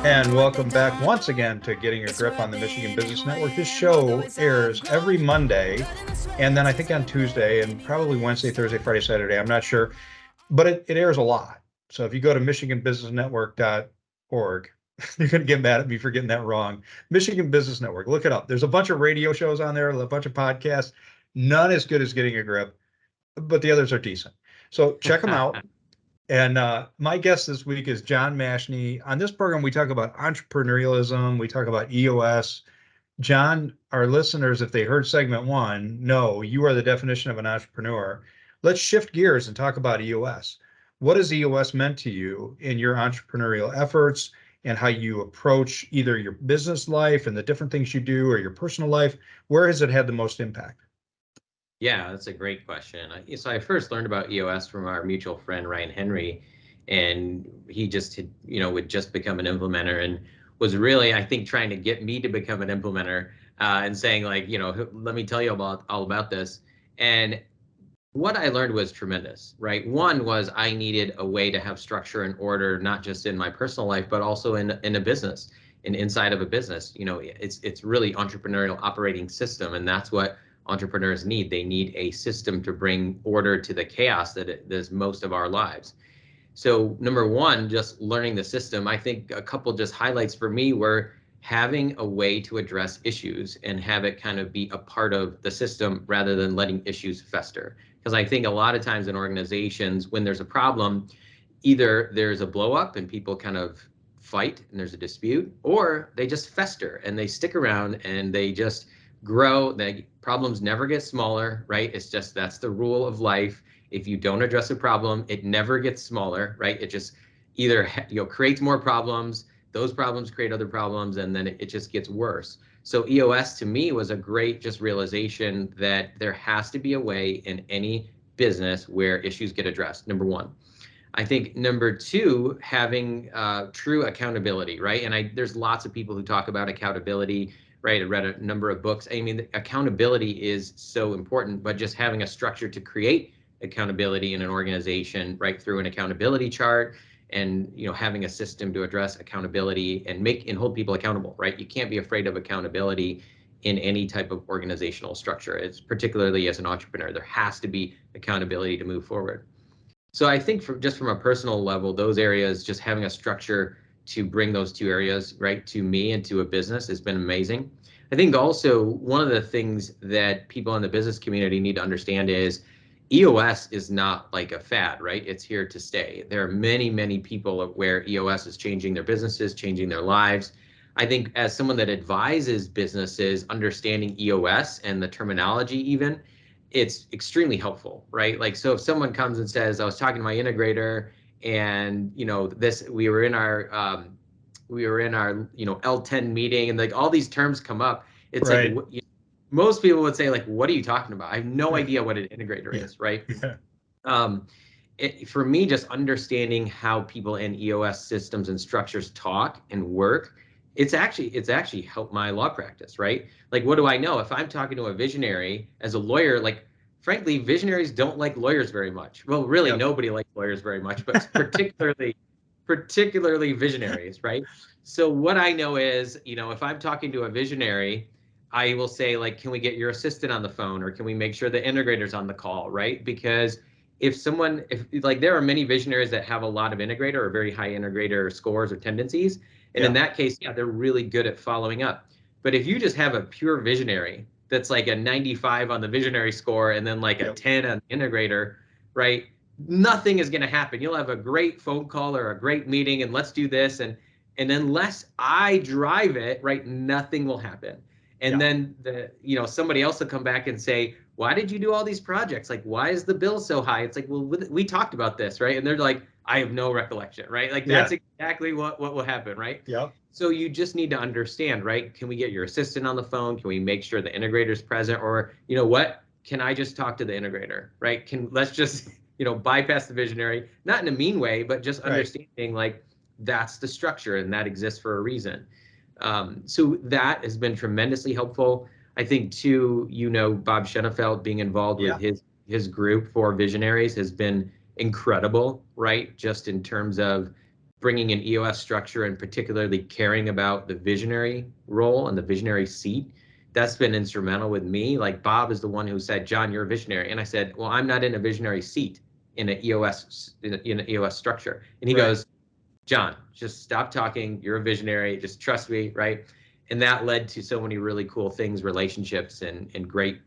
And welcome back once again to Getting Your Grip on the Michigan Business Network. This show airs every Monday, and then I think on Tuesday, and probably Wednesday, Thursday, Friday, Saturday. I'm not sure, but it airs a lot. So if you go to michiganbusinessnetwork.org, you're going to get mad at me for getting that wrong. Michigan Business Network, look it up. There's a bunch of radio shows on there, a bunch of podcasts, none as good as Getting a Grip, but the others are decent. So check them out. And my guest this week is John Mashni. On this program, we talk about entrepreneurialism. We talk about EOS. John, our listeners, if they heard segment one, know you are the definition of an entrepreneur. Let's shift gears and talk about EOS. What has EOS meant to you in your entrepreneurial efforts and how you approach either your business life and the different things you do or your personal life? Where has it had the most impact? Yeah, that's a great question. So I first learned about EOS from our mutual friend, Ryan Henry, and he just had, would just become an implementer and was really, I think, trying to get me to become an implementer and saying like, let me tell you all about this. And what I learned was tremendous, right? One was I needed a way to have structure and order, not just in my personal life, but also in a business and inside of a business. It's really entrepreneurial operating system, and that's what entrepreneurs need. They need a system to bring order to the chaos that is most of our lives. So number one, just learning the system. I think a couple just highlights for me were having a way to address issues and have it kind of be a part of the system rather than letting issues fester. Because I think a lot of times in organizations, when there's a problem, either there's a blow up and people kind of fight and there's a dispute, or they just fester and they stick around and they just grow. The problems never get smaller, right? It's just that's the rule of life. If you don't address a problem, it never gets smaller, right? It just either creates more problems, those problems create other problems, and then it just gets worse. So EOS to me was a great just realization that there has to be a way in any business where issues get addressed, number one. I think number two, having true accountability, right? And there's lots of people who talk about accountability, right? I read a number of books. I mean, accountability is so important, but just having a structure to create accountability in an organization, right, through an accountability chart and having a system to address accountability and make and hold people accountable, right? You can't be afraid of accountability in any type of organizational structure. It's particularly as an entrepreneur, there has to be accountability to move forward. So I think from a personal level, those areas, just having a structure to bring those two areas right to me and to a business has been amazing. I think also one of the things that people in the business community need to understand is EOS is not like a fad, right? It's here to stay. There are many, many people where EOS is changing their businesses, changing their lives. I think as someone that advises businesses, understanding EOS and the terminology even, it's extremely helpful, right? Like, so if someone comes and says, I was talking to my integrator and, we were in our L10 meeting and like all these terms come up. It's Right. like, most people would say like, what are you talking about? I have no idea what an integrator is, right? Yeah. For me, just understanding how people in EOS systems and structures talk and work, it's actually helped my law practice, right? Like, what do I know? If I'm talking to a visionary as a lawyer, like, frankly, visionaries don't like lawyers very much. Well, really, Yep. nobody likes lawyers very much, but particularly visionaries, right? So what I know is, if I'm talking to a visionary, I will say like, can we get your assistant on the phone, or can we make sure the integrator's on the call, right? Because if like, there are many visionaries that have a lot of integrator or very high integrator scores or tendencies, and in that case, yeah, they're really good at following up. But if you just have a pure visionary that's like a 95 on the visionary score and then like a 10 on the integrator, right? Nothing is going to happen. You'll have a great phone call or a great meeting and let's do this. And unless I drive it, right, nothing will happen. And then somebody else will come back and say, why did you do all these projects? Like, why is the bill so high? It's like, well, we talked about this, right? And they're like, I have no recollection, right? Like, that's exactly what will happen, right? Yeah. So you just need to understand, right? Can we get your assistant on the phone? Can we make sure the integrator is present? Or, what? Can I just talk to the integrator, right? Let's just, bypass the visionary, not in a mean way, but just understanding like that's the structure and that exists for a reason. So that has been tremendously helpful. I think too, Bob Schenefeld being involved with his group for visionaries has been incredible, right? Just in terms of bringing an EOS structure and particularly caring about the visionary role and the visionary seat, that's been instrumental with me. Like Bob is the one who said, John, you're a visionary. And I said, well, I'm not in a visionary seat in an EOS structure. And he goes, John, just stop talking. You're a visionary. Just trust me, right? And that led to so many really cool things, relationships, and great,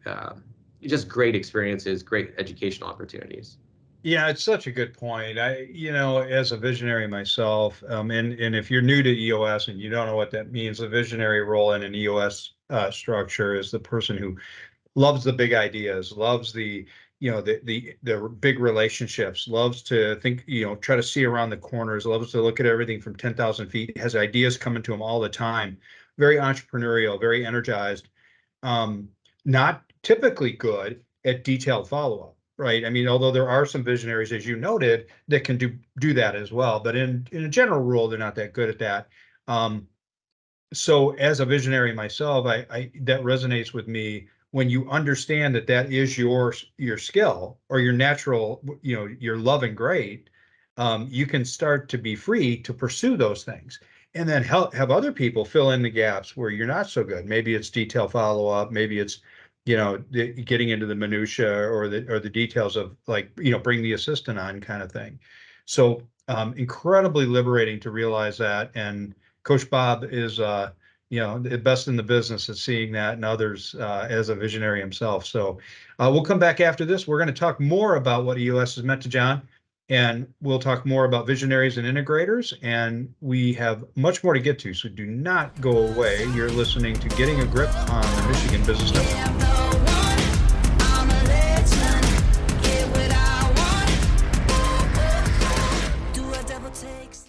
just great experiences, great educational opportunities. Yeah, it's such a good point. As a visionary myself, and if you're new to EOS and you don't know what that means, the visionary role in an EOS structure is the person who loves the big ideas, loves the big relationships, loves to think, try to see around the corners, loves to look at everything from 10,000 feet, has ideas coming to him all the time, very entrepreneurial, very energized, not typically good at detailed follow-up. Right. I mean, although there are some visionaries, as you noted, that can do that as well, but in a general rule, they're not that good at that. So as a visionary myself, I that resonates with me when you understand that that is your skill or your natural, your love and great. You can start to be free to pursue those things, and then have other people fill in the gaps where you're not so good. Maybe it's detail follow-up, maybe it's getting into the minutia or the details of, like, bring the assistant on kind of thing. So incredibly liberating to realize that. And Coach Bob is the best in the business at seeing that in others as a visionary himself. So we'll come back after this. We're going to talk more about what EOS has meant to John, and we'll talk more about visionaries and integrators, and we have much more to get to. So do not go away. You're listening to Getting a Grip on the Michigan Business Network.